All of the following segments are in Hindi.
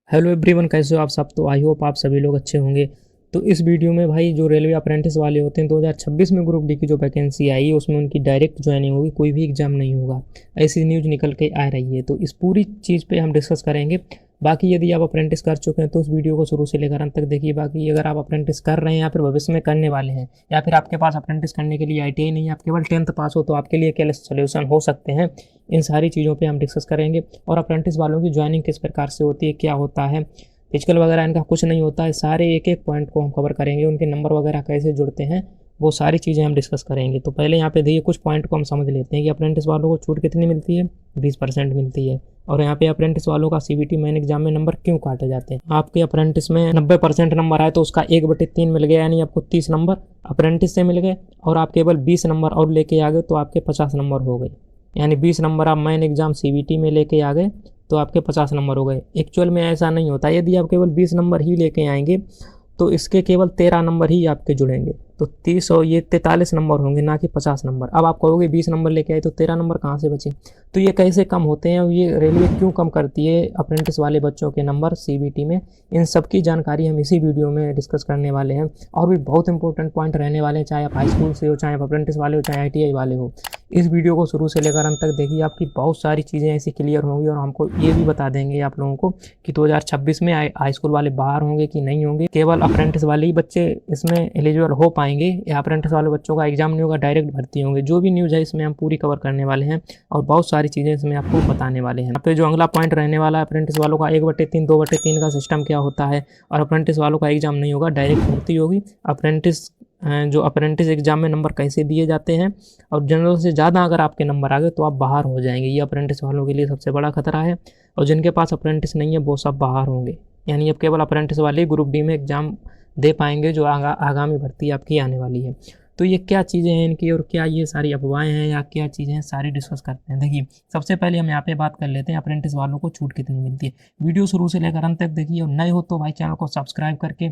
हेलो एवरीवन, कैसे हो आप सब। तो आई होप आप सभी लोग अच्छे होंगे। तो इस वीडियो में भाई जो रेलवे अप्रेंटिस वाले होते हैं 2026 में ग्रुप डी की जो वैकेंसी आई है उसमें उनकी डायरेक्ट ज्वाइनिंग होगी, कोई भी एग्जाम नहीं होगा। ऐसी न्यूज़ निकल के आ रही है, तो इस पूरी चीज़ पे हम डिस्कस करेंगे। बाकी यदि आप अप्रेंटिस कर चुके हैं तो उस वीडियो को शुरू से लेकर अंत तक देखिए। बाकी अगर आप अप्रेंटिस कर रहे हैं या फिर भविष्य में करने वाले हैं, या फिर आपके पास अप्रेंटिस करने के लिए ITI नहीं है, आप केवल 10th पास हो, तो आपके लिए क्या सोल्यूशन हो सकते हैं, इन सारी चीज़ों पे हम डिस्कस करेंगे। और अप्रेंटिस वालों की ज्वाइनिंग किस प्रकार से होती है, क्या होता है, फिजिकल वगैरह इनका कुछ नहीं होता है। सारे एक एक पॉइंट को हम कवर करेंगे, उनके नंबर वगैरह कैसे जुड़ते हैं, वो सारी चीज़ें हम डिस्कस करेंगे। तो पहले यहाँ पे देखिए कुछ पॉइंट को हम समझ लेते हैं कि अप्रेंटिस वालों को छूट कितनी मिलती है। 20% मिलती है। और यहाँ पे अप्रेंटिस वालों का CBT मेन एग्जाम में नंबर क्यों काटे जाते हैं। आपके अप्रेंटिस में 90% नंबर आए तो उसका 1/3 मिल गया, यानी आपको 30 नंबर अप्रेंटिस से मिल गए। और आप केवल 20 नंबर और लेके आ गए तो आपके 50 नंबर हो गए। यानी 20 नंबर आप मेन एग्जाम CBT में लेके आ गए तो आपके 50 नंबर हो गए। एक्चुअल में ऐसा नहीं होता। यदि आप केवल 20 नंबर ही लेके आएंगे तो इसके केवल 13 नंबर ही आपके जुड़ेंगे। तो 30 और ये 43 नंबर होंगे, ना कि 50 नंबर। अब आप कहोगे 20 नंबर लेके आए तो 13 नंबर कहाँ से बचे। तो ये कैसे कम होते हैं और ये रेलवे क्यों कम करती है अप्रेंटिस वाले बच्चों के नंबर CBT में, इन सब की जानकारी हम इसी वीडियो में डिस्कस करने वाले हैं। और भी बहुत इंपॉर्टेंट पॉइंट रहने वाले हैं, चाहे आप हाई स्कूल से हो, चाहे आप अप्रेंटिस वाले हो, चाहे ITI वाले हो। इस वीडियो को शुरू से लेकर अंत तक देखिए, आपकी बहुत सारी चीज़ें ऐसी क्लियर होंगी। और हमको ये भी बता देंगे आप लोगों को कि 2026 में हाई स्कूल वाले बाहर होंगे कि नहीं होंगे, केवल अप्रेंटिस वाले ही बच्चे इसमें एलिजिबल हो पाएंगे, या अप्रेंटिस वाले बच्चों का एग्जाम नहीं होगा, डायरेक्ट भर्ती होंगे। जो भी न्यूज़ है इसमें हम पूरी कवर करने वाले हैं और बहुत सारी चीज़ें इसमें आपको बताने वाले हैं। यहाँ पे जो अगला पॉइंट रहने वाला है, अप्रेंटिस वालों का 1/3 2/3 का सिस्टम क्या होता है। और अप्रेंटिस वालों का एग्जाम नहीं होगा, डायरेक्ट भर्ती होगी। अप्रेंटिस जो अप्रेंटिस एग्जाम में नंबर कैसे दिए जाते हैं, और जनरल से ज़्यादा अगर आपके नंबर आ गए तो आप बाहर हो जाएंगे। ये अप्रेंटिस वालों के लिए सबसे बड़ा खतरा है। और जिनके पास अप्रेंटिस नहीं है वो सब बाहर होंगे। यानी अब केवल अप्रेंटिस वाले ग्रुप डी में एग्जाम दे पाएंगे, जो आगामी भर्ती आपकी आने वाली है। तो ये क्या चीज़ें हैं इनकी, और क्या ये सारी अफवाहें हैं या क्या चीज़ें हैं, सारी डिस्कस करते हैं। देखिए सबसे पहले हम यहाँ पे बात कर लेते हैं अप्रेंटिस वालों को छूट कितनी मिलती है। वीडियो शुरू से लेकर अंत तक देखिए, और नए हो तो भाई चैनल को सब्सक्राइब करके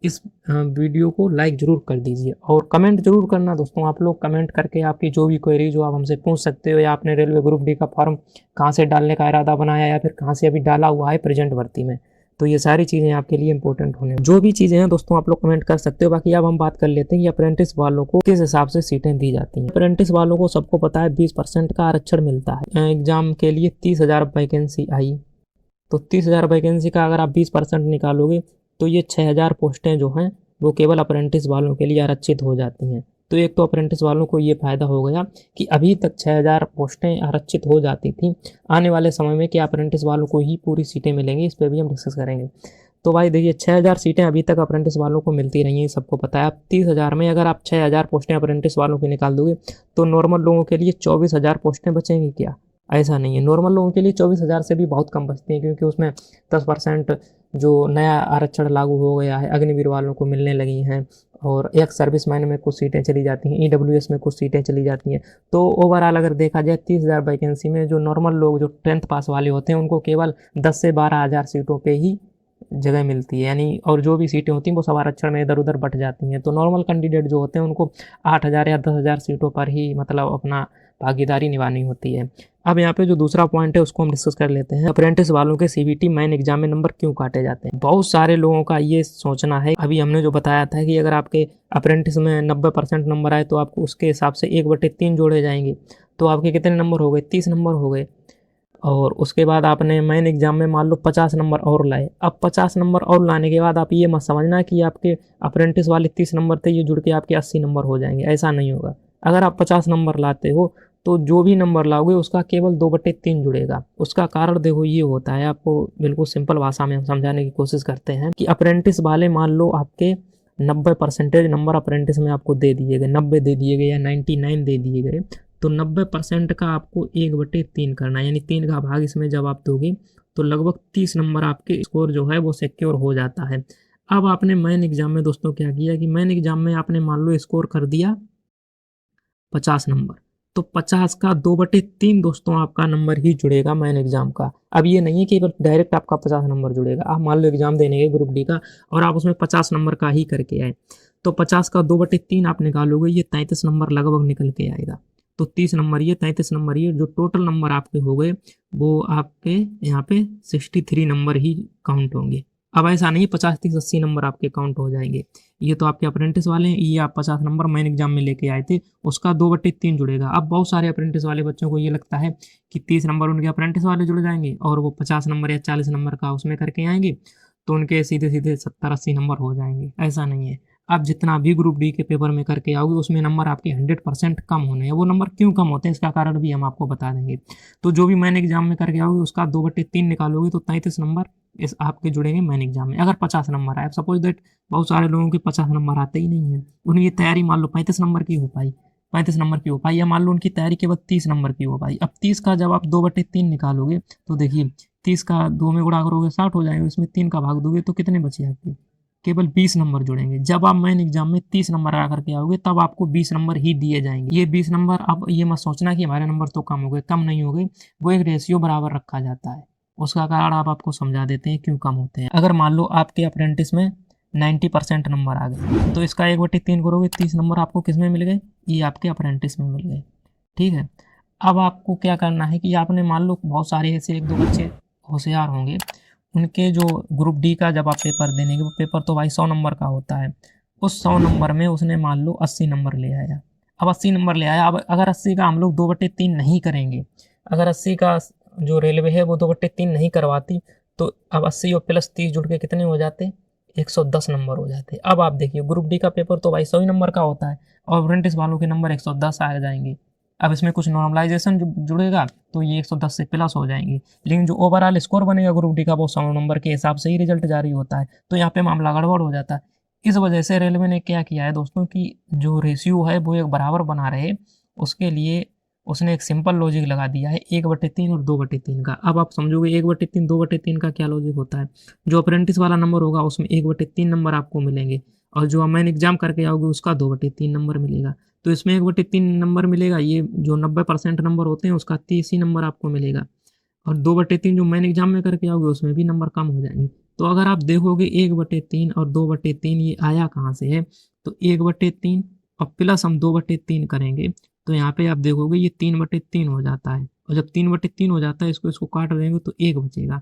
इस वीडियो को लाइक ज़रूर कर दीजिए। और कमेंट जरूर करना दोस्तों, आप लोग कमेंट करके आपकी जो भी क्वेरी जो आप हमसे पूछ सकते हो, या आपने रेलवे ग्रुप डी का फॉर्म कहाँ से डालने का इरादा बनाया, या फिर कहाँ से अभी डाला हुआ है प्रेजेंट भर्ती में। तो ये सारी चीज़ें आपके लिए इंपॉर्टेंट होने, जो भी चीज़ें हैं दोस्तों आप लोग कमेंट कर सकते हो। बाकी अब हम बात कर लेते हैं कि अप्रेंटिस वालों को किस हिसाब से सीटें दी जाती हैं। अप्रेंटिस वालों को सबको पता है 20% का आरक्षण मिलता है। एग्जाम के लिए 30,000 वैकेंसी आई, तो 30,000 वैकेंसी का अगर आप 20% निकालोगे तो ये 6,000 पोस्टें जो हैं वो केवल अप्रेंटिस वालों के लिए आरक्षित हो जाती हैं। तो एक तो अप्रेंटिस वालों को ये फ़ायदा हो गया कि अभी तक 6,000 पोस्टें आरक्षित हो जाती थी। आने वाले समय में क्या अप्रेंटिस वालों को ही पूरी सीटें मिलेंगी, इस पर भी हम डिस्कस करेंगे। तो भाई देखिए 6,000 सीटें अभी तक अप्रेंटिस वालों को मिलती रही हैं, सबको पता है। अब 30,000 में अगर आप 6,000 पोस्टें अप्रेंटिस वालों की निकाल दोगे तो नॉर्मल लोगों के लिए 24,000 पोस्टें बचेंगी क्या। ऐसा नहीं है, नॉर्मल लोगों के लिए 24,000 से भी बहुत कम बचती हैं, क्योंकि उसमें 10% जो नया आरक्षण लागू हो गया है अग्निवीर वालों को मिलने लगी हैं। और एक सर्विसमैन में कुछ सीटें चली जाती हैं, EWS में कुछ सीटें चली जाती हैं। तो ओवरऑल अगर देखा जाए 30,000 वैकेंसी में जो नॉर्मल लोग जो 10th पास वाले होते हैं उनको केवल 10 से 12,000 सीटों पे ही जगह मिलती है। यानी और जो भी सीटें होती हैं वो सब आरक्षण में इधर उधर बट जाती हैं। तो नॉर्मल कैंडिडेट जो होते हैं उनको 8,000 या 10,000 सीटों पर ही मतलब अपना भागीदारी निभानी होती है। अब यहाँ पे जो दूसरा पॉइंट है उसको हम डिस्कस कर लेते हैं। अप्रेंटिस वालों के CBT मेन एग्जाम में नंबर क्यों काटे जाते हैं। बहुत सारे लोगों का ये सोचना है, अभी हमने जो बताया था कि अगर आपके अप्रेंटिस में 90% नंबर आए तो आपको उसके हिसाब से 1/3 जोड़े जाएंगे। तो आपके कितने नंबर हो गए, 30 नंबर हो गए। और उसके बाद आपने मेन एग्जाम में मान लो 50 नंबर और लाए। अब 50 नंबर और लाने के बाद आप ये मत समझना कि आपके अप्रेंटिस वाले 30 नंबर थे ये जुड़ के आपके 80 नंबर हो जाएंगे, ऐसा नहीं होगा। अगर आप 50 नंबर लाते हो तो जो भी नंबर लाओगे उसका केवल 2/3 जुड़ेगा। उसका कारण देखो ये होता है, आपको बिल्कुल सिंपल भाषा में हम समझाने की कोशिश करते हैं कि अप्रेंटिस वाले मान लो आपके 90% नंबर अप्रेंटिस में आपको दे दिए गए, 90 दे दिए गए या 99 दे दिए गए। तो 90% का आपको 1/3 करना है, यानी 3 का भाग इसमें जब आप दोगे तो लगभग 30 नंबर आपके स्कोर जो है वो सिक्योर हो जाता है। अब आपने मेन एग्जाम में दोस्तों क्या किया कि मेन एग्जाम में आपने मान लो स्कोर कर दिया 50 नंबर, तो 50 का 2/3 दोस्तों आपका नंबर ही जुड़ेगा मेन एग्जाम का। अब ये नहीं है कि डायरेक्ट आपका 50 नंबर जुड़ेगा। आप मान लो एग्जाम देने गए ग्रुप डी का और आप उसमें 50 नंबर का ही करके आए, तो 50 का 2/3 आप निकालोगे, ये 33 नंबर लगभग निकल के आएगा। तो 30 नंबर ये, 33 नंबर ये, जो टोटल नंबर आपके हो गए वो आपके यहाँ पे 63 नंबर ही काउंट होंगे। अब ऐसा नहीं 50 30 80 नंबर आपके काउंट हो जाएंगे। ये तो आपके अप्रेंटिस वाले हैं, ये आप 50 नंबर मेन एग्जाम में लेके आए थे, उसका 2/3 जुड़ेगा। अब बहुत सारे अप्रेंटिस वाले बच्चों को ये लगता है कि 30 नंबर उनके अप्रेंटिस वाले जुड़ जाएंगे और वो 50 नंबर या 40 नंबर का उसमें करके आएंगे तो उनके सीधे सीधे 70 80 नंबर हो जाएंगे। ऐसा नहीं है। आप जितना भी ग्रुप डी के पेपर में करके आओगे उसमें नंबर आपके 100% कम होने हैं। वो नंबर क्यों कम होते हैं इसका कारण भी हम आपको बता देंगे। तो जो भी मेन एग्जाम में करके आओगे उसका 2/3 निकालोगे तो 33 नंबर इस आपके जुड़ेंगे मेन एग्जाम में। अगर 50 नंबर आए, सपोज दैट बहुत सारे लोगों के 50 नंबर आते ही नहीं है, उनकी तैयारी मान लो 35 नंबर की हो पाई, 35 नंबर की हो पाई, या मान लो उनकी तैयारी केवल 30 नंबर की हो पाई। अब 30 का जब आप 2/3 निकालोगे तो देखिए 30 का 2 में गुणा करोगे 60 हो जाएगा, इसमें 3 का भाग दोगे तो कितने बचे आपके, केवल 20 नंबर जुड़ेंगे। जब आप मेन एग्जाम में 30 नंबर आ करके आओगे तब आपको 20 नंबर ही दिए जाएंगे। ये 20 नंबर, अब ये मत सोचना कि हमारे नंबर तो कम हो गए, कम नहीं हो गए, वो एक रेशियो बराबर रखा जाता है। उसका कारण आप आपको समझा देते हैं क्यों कम होते हैं। अगर मान लो आपके अप्रेंटिस में 90% नंबर आ गए तो इसका 1/3 करोगे, 30 नंबर आपको किस में मिल गए, ये आपके अप्रेंटिस में मिल गए। ठीक है। अब आपको क्या करना है कि आपने मान लो बहुत सारे ऐसे 1 2 बच्चे होशियार होंगे, उनके जो ग्रुप डी का जब आप पेपर देने के, वो पेपर तो भाई 100 नंबर का होता है, उस 100 नंबर में उसने मान लो 80 नंबर ले आया। अब 80 नंबर ले आया, अब अगर 80 का हम लोग 2/3 नहीं करेंगे, अगर 80 का जो रेलवे है वो 2/3 नहीं करवाती तो अब 80 और प्लस 30 जुड़ के कितने हो जाते, 110 नंबर हो जाते। अब आप देखिए ग्रुप डी का पेपर तो भाई 100 ही नंबर का होता है और अप्रेंटिस वालों के नंबर 110 आ जाएंगे। अब इसमें कुछ नॉर्मलाइजेशन जुड़ेगा तो ये 110 से प्लस हो जाएंगी, लेकिन जो ओवरऑल स्कोर बनेगा ग्रुप डी का वो 100 नंबर के हिसाब से ही रिजल्ट जारी होता है। तो यहाँ पे मामला गड़बड़ हो जाता है। इस वजह से रेलवे ने क्या किया है दोस्तों कि जो रेशियो है वो एक बराबर बना रहे, उसके लिए उसने एक सिंपल लॉजिक लगा दिया है 1/3 और 2/3 का। अब आप समझोगे 1/3 2/3 का क्या लॉजिक होता है। जो अप्रेंटिस वाला नंबर होगा उसमें 1/3 नंबर आपको मिलेंगे और जो मेन एग्जाम करके आओगे उसका 2/3 नंबर मिलेगा। तो इसमें 1/3 नंबर मिलेगा, ये जो 90% नंबर होते हैं उसका 30 ही नंबर आपको मिलेगा और 2/3 जो मेन एग्जाम में करके आओगे उसमें भी नंबर कम हो जाएंगे। तो अगर आप देखोगे 1/3 और 2/3 ये आया कहाँ से है, तो 1/3 और प्लस हम 2/3 करेंगे तो यहाँ पे आप देखोगे ये 3/3 हो जाता है और जब 3/3 हो जाता है इसको इसको काट देंगे तो 1 बचेगा।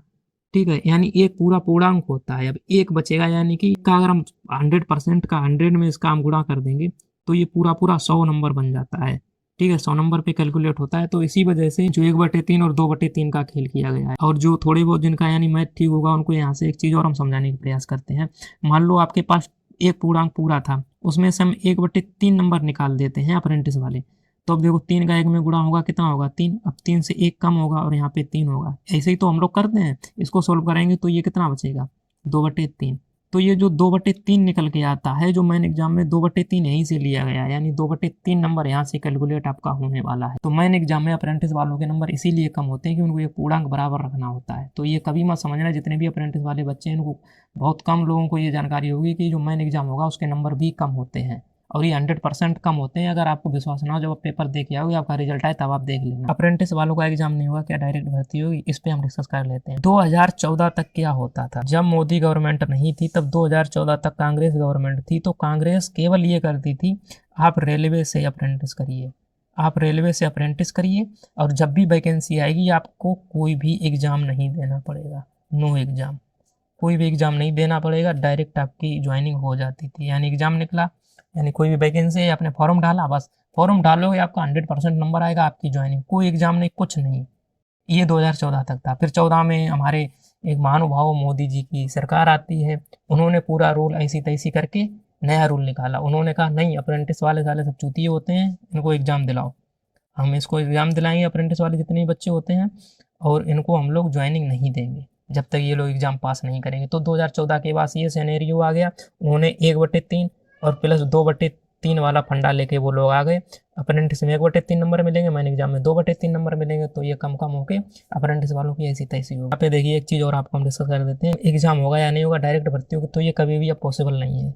ठीक है, यानी एक पूरा पूर्णांक होता है, अब 1 बचेगा, यानी कि का अगर हम 100% का 100 में इसका हम गुणा कर देंगे तो ये पूरा पूरा 100 नंबर बन जाता है। ठीक है, 100 नंबर पे कैलकुलेट होता है। तो इसी वजह से जो 1/3 और 2/3 का खेल किया गया है। और जो थोड़े बहुत जिनका यानी मैथ ठीक होगा उनको यहाँ से एक चीज़ और हम समझाने का प्रयास करते हैं। मान लो आपके पास एक पूर्णांक पूरा था, उसमें से हम 1/3 नंबर निकाल देते हैं अप्रेंटिस वाले, तो अब देखो 3 का 1 में गुणा होगा कितना होगा 3, अब 3 से 1 कम होगा और यहाँ पे 3 होगा। ऐसे ही तो हम लोग करते हैं, इसको सोल्व करेंगे तो ये कितना बचेगा 2/3। तो ये जो 2/3 निकल के आता है, जो मेन एग्जाम में 2/3 यहीं से लिया गया है, यानी 2/3 नंबर यहाँ से कैलकुलेट आपका होने वाला है। तो मेन एग्जाम में अप्रेंटिस वालों के नंबर इसीलिए कम होते हैं कि उनको एक पूर्णांक बराबर रखना होता है। तो ये कभी मत समझना, जितने भी अप्रेंटिस वाले बच्चे हैं इनको बहुत कम लोगों को ये जानकारी होगी कि जो मेन एग्जाम होगा उसके नंबर भी कम होते हैं और ये 100% कम होते हैं। अगर आपको विश्वास ना हो, जब आप पेपर दे के आओगे आपका रिजल्ट आए तब आप देख लेना। अप्रेंटिस वालों का एग्जाम नहीं होगा, क्या डायरेक्ट भर्ती होगी, इस पे हम डिस्कस कर लेते हैं। 2014 तक क्या होता था, जब मोदी गवर्नमेंट नहीं थी तब 2014 तक कांग्रेस गवर्नमेंट थी, तो कांग्रेस केवल ये करती थी आप रेलवे से अप्रेंटिस करिए, आप रेलवे से अप्रेंटिस करिए और जब भी वैकेंसी आएगी आपको कोई भी एग्ज़ाम नहीं देना पड़ेगा, नो एग्ज़ाम, कोई भी एग्ज़ाम नहीं देना पड़ेगा, डायरेक्ट आपकी ज्वाइनिंग हो जाती थी। यानी एग्ज़ाम निकला, यानी कोई भी वैकेंसी है, आपने फॉर्म डाला, बस फॉर्म डालोगे आपका 100% नंबर आएगा, आपकी ज्वाइनिंग, कोई एग्ज़ाम नहीं, कुछ नहीं। ये 2014 तक था। फिर 14 में हमारे एक महानुभाव मोदी जी की सरकार आती है, उन्होंने पूरा रूल ऐसी तैसी करके नया रूल निकाला। उन्होंने कहा नहीं, अप्रेंटिस वाले साले सब चूतिए होते हैं, इनको एग्ज़ाम दिलाओ, हम इसको एग्ज़ाम दिलाएंगे अप्रेंटिस वाले जितने भी बच्चे होते हैं और इनको हम लोग ज्वाइनिंग नहीं देंगे जब तक ये लोग एग्ज़ाम पास नहीं करेंगे। तो 2014 के बाद ये सिनेरियो आ गया, उन्होंने 1/3 और प्लस 2/3 वाला फंडा लेके वो लोग आ गए। अप्रेंटिस में 1/3 नंबर मिलेंगे, मेन एग्जाम में 2/3 नंबर मिलेंगे, तो ये कम कम होके अप्रेंटिस वालों की ऐसी तैसी होगी। यहाँ पे देखिए एक चीज़ और आपको हम डिस्कस कर देते हैं, एग्जाम होगा या नहीं होगा, डायरेक्ट भर्ती होगी, तो ये कभी भी अब पॉसिबल नहीं है,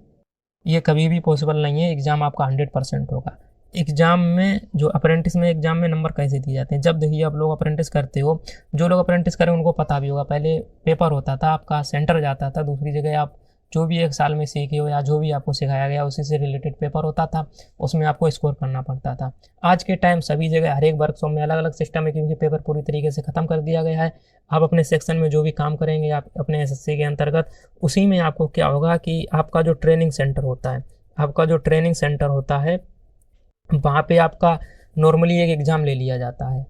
ये कभी भी पॉसिबल नहीं है। एग्ज़ाम आपका 100% होगा। एग्ज़ाम में जो अप्रेंटिस में एग्ज़ाम में नंबर कैसे दिए जाते हैं, जब देखिए आप लोग अप्रेंटिस करते हो, जो लोग अप्रेंटिस करें उनको पता भी होगा, पहले पेपर होता था आपका, सेंटर जाता था, दूसरी जगह आप जो भी एक साल में सीखे हो या जो भी आपको सिखाया गया उसी से रिलेटेड पेपर होता था, उसमें आपको स्कोर करना पड़ता था। आज के टाइम सभी जगह हर एक वर्कशॉप में अलग अलग सिस्टम है, क्योंकि पेपर पूरी तरीके से ख़त्म कर दिया गया है। आप अपने सेक्शन में जो भी काम करेंगे आप अपने एसएससी के अंतर्गत, उसी में आपको क्या होगा कि आपका जो ट्रेनिंग सेंटर होता है, आपका जो ट्रेनिंग सेंटर होता है वहाँ पे आपका नॉर्मली एक एग्ज़ाम ले लिया जाता है।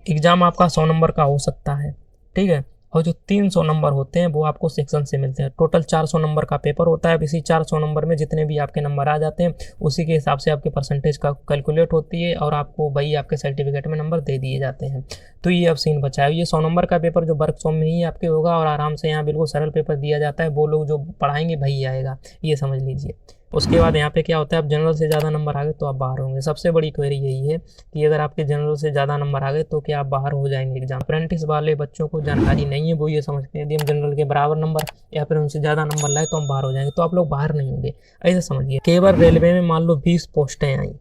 एग्ज़ाम आपका 100 नंबर का हो सकता है, ठीक है। और जो 300 नंबर होते हैं वो आपको सेक्शन से मिलते हैं। टोटल 400 नंबर का पेपर होता है। अब इसी 400 नंबर में जितने भी आपके नंबर आ जाते हैं उसी के हिसाब से आपके परसेंटेज का कैलकुलेट होती है और आपको वही आपके सर्टिफिकेट में नंबर दे दिए जाते हैं। तो ये अब सीन बचा है। ये 100 नंबर का पेपर जो वर्कशॉप में ही आपके होगा और आराम से यहाँ बिल्कुल सरल पेपर दिया जाता है। वो लोग जो पढ़ाएंगे वही आएगा, ये समझ लीजिए। उसके बाद यहाँ पे क्या होता है, आप जनरल से ज़्यादा नंबर आ गए तो आप बाहर होंगे। सबसे बड़ी क्वेरी यही है कि अगर आपके जनरल से ज़्यादा नंबर आ गए तो क्या आप बाहर हो जाएंगे एग्जाम। अप्रेंटिस वाले बच्चों को जानकारी नहीं है, वो ये समझते हैं यदि हम जनरल के बराबर नंबर या फिर उनसे ज़्यादा नंबर लाए तो हम बाहर हो जाएंगे। तो आप लोग बाहर नहीं होंगे, ऐसे समझिए। केवल रेलवे में मान लो 20 पोस्टें आई।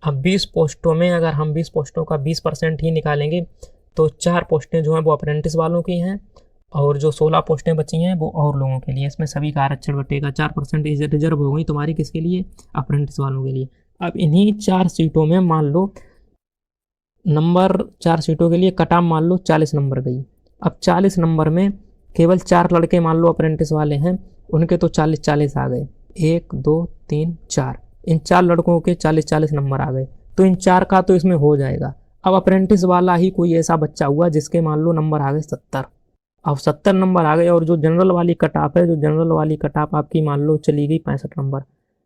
अब 20 पोस्टों में अगर हम 20 पोस्टों का 20% ही निकालेंगे तो 4 पोस्टें जो हैं वो अप्रेंटिस वालों की हैं और जो 16 पोस्टें बची हैं वो और लोगों के लिए। इसमें सभी का आरक्षण बटेगा। 4% रिजर्व हो गई तुम्हारी किसके लिए, अप्रेंटिस वालों के लिए। अब इन्हीं 4 सीटों में मान लो नंबर 4 सीटों के लिए कट ऑफ मान लो 40 नंबर गई। अब 40 नंबर में केवल 4 लड़के मान लो अप्रेंटिस वाले हैं, उनके तो 40-40 आ गए। 1 2 3 4, इन 4 लड़कों के 40-40 नंबर आ गए। तो इन 4 का तो इसमें हो जाएगा। अब अप्रेंटिस वाला ही कोई ऐसा बच्चा हुआ जिसके मान लो नंबर आ गए 70। अब 70 नंबर आ गए और जो जनरल वाली कट ऑफ है, जो जनरल वाली कट ऑफ आपकी मान लो चली गई 65 नंबर।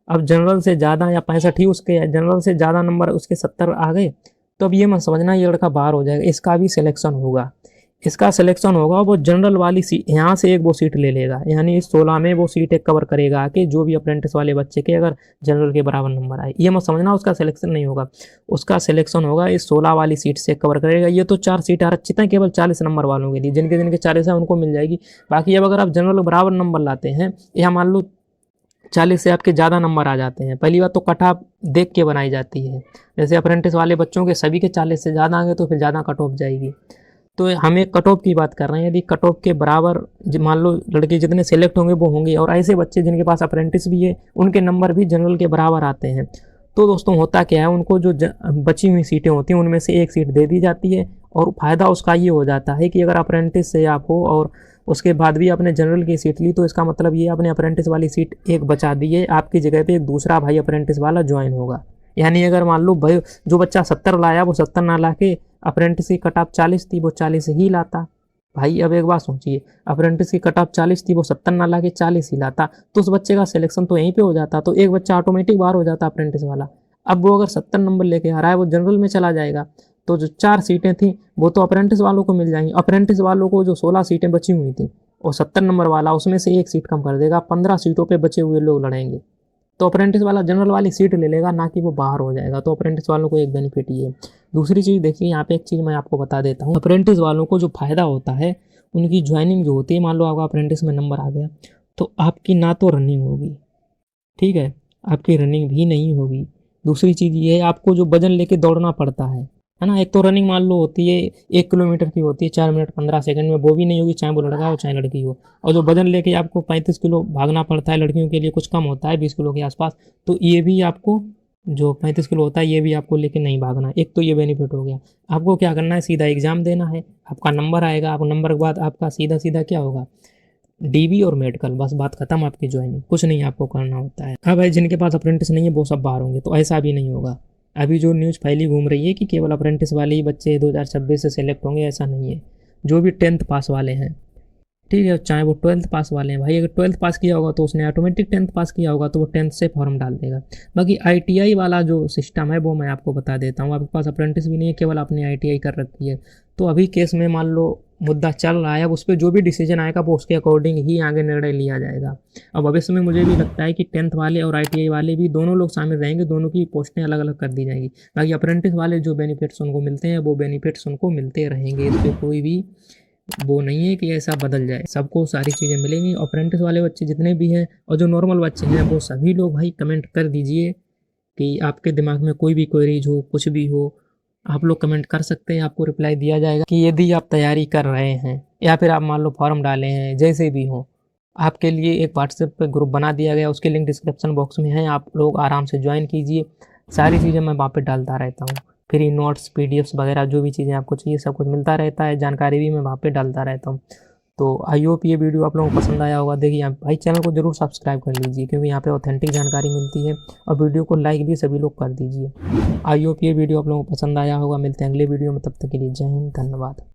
अब जनरल से ज़्यादा या 65 ही उसके, जनरल से ज़्यादा नंबर उसके 70 आ गए तो अब ये मत समझना ये लड़का बाहर हो जाएगा। इसका भी सिलेक्शन होगा, इसका सिलेक्शन होगा। वो जनरल वाली सीट यहाँ से एक वो सीट ले लेगा, यानी इस 16 में वो सीट एक कवर करेगा कि जो भी अप्रेंटिस वाले बच्चे के अगर जनरल के बराबर नंबर आए। ये मत समझना उसका सिलेक्शन नहीं होगा, उसका सिलेक्शन होगा इस 16 वाली सीट से कवर करेगा। ये तो 4 सीट आरक्षित हैं केवल 40 नंबर वालों के लिए, जिनके जिनके 40 है उनको मिल जाएगी। बाकी अब अगर आप जनरल बराबर नंबर लाते हैं या मान लो 40 से आपके ज़्यादा नंबर आ जाते हैं, पहली बात तो कट ऑफ देख के बनाई जाती है। जैसे अप्रेंटिस वाले बच्चों के सभी के 40 से ज़्यादा आ गए तो फिर ज़्यादा कट ऑफ जाएगी। तो हम एक कट ऑफ की बात कर रहे हैं। यदि कट ऑफ के बराबर मान लो लड़के जितने सेलेक्ट होंगे वो होंगे, और ऐसे बच्चे जिनके पास अप्रेंटिस भी है उनके नंबर भी जनरल के बराबर आते हैं, तो दोस्तों होता क्या है, उनको जो बची हुई सीटें होती हैं उनमें से एक सीट दे दी जाती है। और फ़ायदा उसका ये हो जाता है कि अगर अप्रेंटिस से आप हो और उसके बाद भी आपने जनरल की सीट ली तो इसका मतलब ये आपने अप्रेंटिस वाली सीट एक बचा दी है, आपकी जगह पे एक दूसरा भाई अप्रेंटिस वाला ज्वाइन होगा। यानी अगर मान लो भाई जो बच्चा 70 लाया वो 70 ना ला के अप्रेंटिस की कट ऑफ 40 थी वो 40 ही लाता। भाई अब एक बात सोचिए, अप्रेंटिस की कट ऑफ 40 थी वो 70 ना ला के 40 ही लाता, तो उस बच्चे का सिलेक्शन तो यहीं पे हो जाता। तो एक बच्चा ऑटोमेटिक बाहर हो जाता अप्रेंटिस वाला। अब वो अगर 70 नंबर लेके आ रहा है वो जनरल में चला जाएगा, तो जो 4 सीटें थी वो तो अप्रेंटिस वालों को मिल जाएंगी। अप्रेंटिस वालों को जो 16 सीटें बची हुई थी और 70 नंबर वाला उसमें से एक सीट कम कर देगा, 15 सीटों पे बचे हुए लोग लड़ेंगे। तो अप्रेंटिस वाला जनरल वाली सीट ले लेगा, ना कि वो बाहर हो जाएगा। तो अप्रेंटिस वालों को एक बेनिफिट ये है। दूसरी चीज़ देखिए, यहाँ पे एक चीज़ मैं आपको बता देता हूँ। अप्रेंटिस वालों को जो फ़ायदा होता है, उनकी ज्वाइनिंग जो होती है, मान लो आपका अप्रेंटिस में नंबर आ गया तो आपकी ना तो रनिंग होगी, ठीक है, आपकी रनिंग भी नहीं होगी। दूसरी चीज़ ये है, आपको जो वजन लेके दौड़ना पड़ता है ना। एक तो रनिंग मान लो होती है 1 किलोमीटर की होती है 4 मिनट 15 सेकंड में, वो भी नहीं होगी चाहे वो लड़का हो चाहे लड़की हो। और जो वजन लेके आपको 35 किलो भागना पड़ता है, लड़कियों के लिए कुछ कम होता है 20 किलो के आसपास, तो ये भी आपको जो 35 किलो होता है ये भी आपको लेके नहीं भागना। एक तो ये बेनिफिट हो गया। आपको क्या करना है, सीधा एग्ज़ाम देना है, आपका नंबर आएगा, आप नंबर के बाद आपका सीधा सीधा क्या होगा, डीबी और मेडिकल, बस बात खत्म, आपकी ज्वाइनिंग। कुछ नहीं आपको करना होता है। हाँ भाई, जिनके पास अप्रेंटिस नहीं है वो सब बाहर होंगे, तो ऐसा भी नहीं होगा। अभी जो न्यूज़ फैली घूम रही है कि केवल अप्रेंटिस वाले ही बच्चे 2026 से सेलेक्ट होंगे, ऐसा नहीं है। जो भी 10th पास वाले हैं, ठीक है, चाहे वो 12th पास वाले हैं, भाई अगर 12th पास किया होगा तो उसने ऑटोमेटिक 10th पास किया होगा तो वो 10th से फॉर्म डाल देगा। बाकी आईटीआई वाला जो सिस्टम है वो मैं आपको बता देता हूँ। आपके पास अप्रेंटिस भी नहीं है, केवल आपने आईटीआई कर रखी है, तो अभी केस में मान लो मुद्दा चल रहा है, अब उस पर जो भी डिसीजन आएगा वो उसके अकॉर्डिंग ही आगे निर्णय लिया जाएगा। अब भविष्य में मुझे भी लगता है कि 10th वाले और आईटीआई वाले भी दोनों लोग शामिल रहेंगे, दोनों की पोस्टें अलग अलग कर दी जाएंगी। बाकी अप्रेंटिस वाले जो बेनिफिट्स उनको मिलते हैं वो बेनिफिट्स उनको मिलते रहेंगे, इस पर कोई भी वो नहीं है कि ऐसा बदल जाए, सबको सारी चीज़ें मिलेंगी। अप्रेंटिस वाले बच्चे जितने भी हैं और जो नॉर्मल बच्चे हैं वो सभी लोग भाई कमेंट कर दीजिए कि आपके दिमाग में कोई भी क्वेरीज हो, कुछ भी हो, आप लोग कमेंट कर सकते हैं, आपको रिप्लाई दिया जाएगा। कि यदि आप तैयारी कर रहे हैं या फिर आप मान लो फॉर्म डाले हैं, जैसे भी हो, आपके लिए एक व्हाट्सएप पे ग्रुप बना दिया गया, उसकी लिंक डिस्क्रिप्शन बॉक्स में है, आप लोग आराम से ज्वाइन कीजिए। सारी चीज़ें मैं वहाँ पे डालता रहता हूँ, फ्री नोट्स, पीडीएफ्स वगैरह जो भी चीज़ें आपको चाहिए सब कुछ मिलता रहता है, जानकारी भी मैं वहाँ पे डालता रहता हूँ। तो आई होप ये वीडियो आप लोगों को पसंद आया होगा। देखिए आप भाई चैनल को ज़रूर सब्सक्राइब कर लीजिए, क्योंकि यहाँ पे ऑथेंटिक जानकारी मिलती है, और वीडियो को लाइक भी सभी लोग कर दीजिए। आई होप ये वीडियो आप लोगों को पसंद आया होगा। मिलते हैं अगले वीडियो में, तब तक के लिए जय हिंद, धन्यवाद।